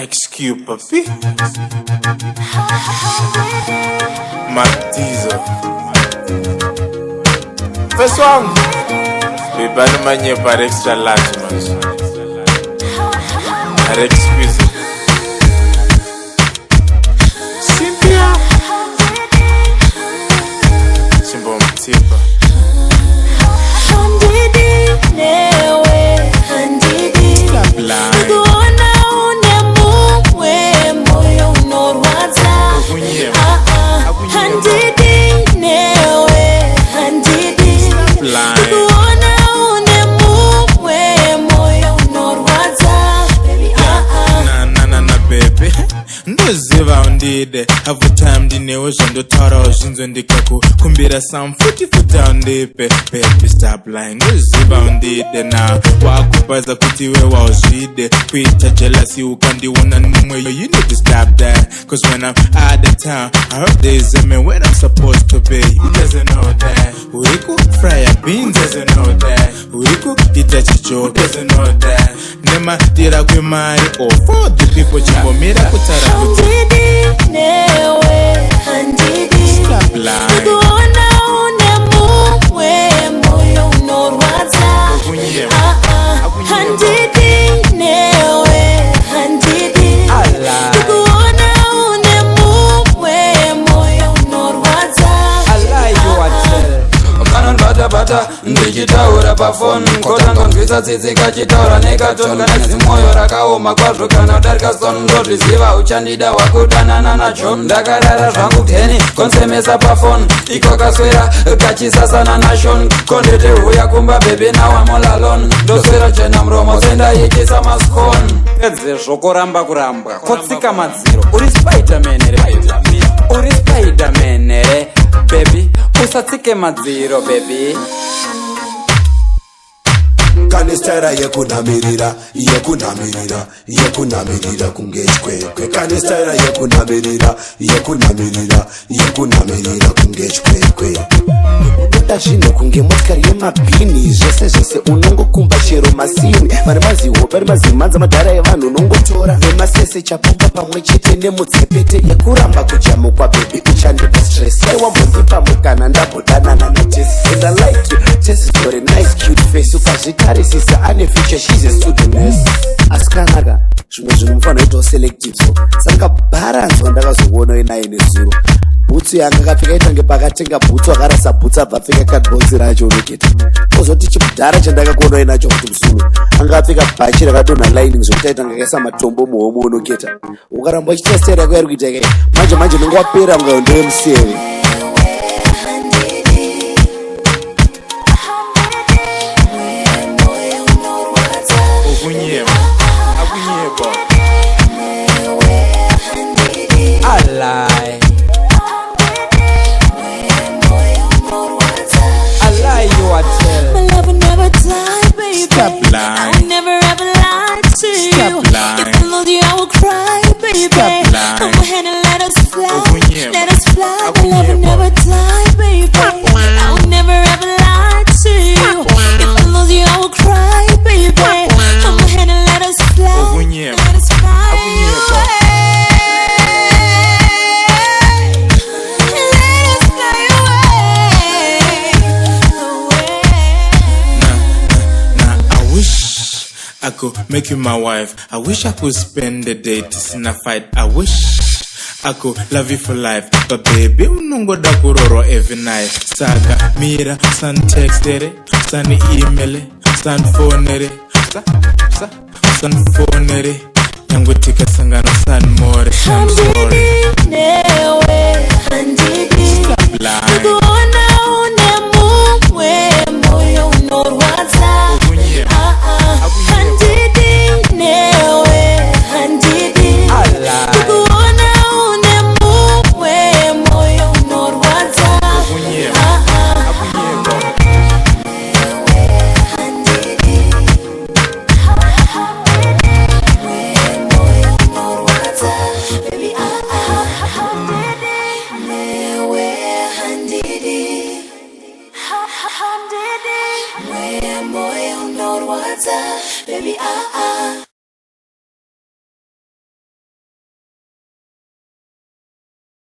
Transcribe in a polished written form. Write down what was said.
Excuse papi Martizo First one Bebani manye par extra large mas Par excuse Cynthia Simbo mtipa Ndoziva undide Havu time ndinewo zvandotaura uzvinzo ndikakukumbira some futa undipe Baby stop lying Ndoziva undide na wakupaza kuti we wauzvide Kuita jealousy ukandiona mumwe You need to stop that Cause when I'm out of town I hope there's a man where I'm supposed to be He doesn't know that Uriku fry beans doesn't know that Uriku itachicho doesn't know that Nema tira kwe mari Or for the people chibomira kutara Handidi newe handidi Stop lying Kukuona unemuwe moyo unorwadza Handidi newe handidi Kukuona unemuwe moyo unorwadza Bata ndichitaura pafoni kotanga nzwisa tsitsi kachitaura nekatonga nezimoyo rakaoma kwazvo kana udarika son ndozviziva uchandida wakudanana nacho ndakarara zvangu keni konsemesa pafoni iko kaswera kachisasana nashon kondete huya kumba bebe nawamolalon ndoswera chena muromo sendaichisa maskon edzezvo kurambwa kotsika madziro uri spiderman here uri spiderman here baby usatsike madziro baby Kanistera yekunamirira kunge chkwekwe Kanistera yekunamirira kunge chkwekwe Unoda zvino kunge motikari yemabhini Zvese unongokumba chero masini Mari maziwo pari mazimanza madhara evanhu unongotora Nemasese chapupa pamwe chete nemutsepete Yekuramba kujamukwa baby uchandipa stress Aiwa mbondipa mukana ndambodanana naTesi And I like you, Tess got a nice cute face Ukazvitarisisa ane future she's a student Asikanaka zvimwe zvinomufana itawo selective so Saka bharanzwa ndakazoona inaye nezuro Bhutsu yanga akapfeka itange pakatenga bhutsu akarasa bhutsu abva apfeka kadbonzi racho unoketa Kozoti chimudhara chandakakuona inacho kuti musulu anga apfeka bhachi rakadonha lining zvokuti aitanga akaisa matombo muhomo unoketa Ukaramba uchita style yako yari kuita kai manje unenge wapera unga ndowe museve Stop lying. I would never ever lie to you. Stop lying. If I loved you, I would cry, baby. Stop lying. Come ahead and let us fly. Let us fly. My love would never die, baby. I would never ever lie to you. If I loved you, I would cry, baby. Come ahead and let us fly. Let us fly away. I could make you my wife. I wish I could spend the day to see a fight. I wish I could love you for life. But baby, unongo da kuroro every night. Saga, mira, san textere, san email, san phonere, san phonere. Yangu tika sangana san more. I'm sorry.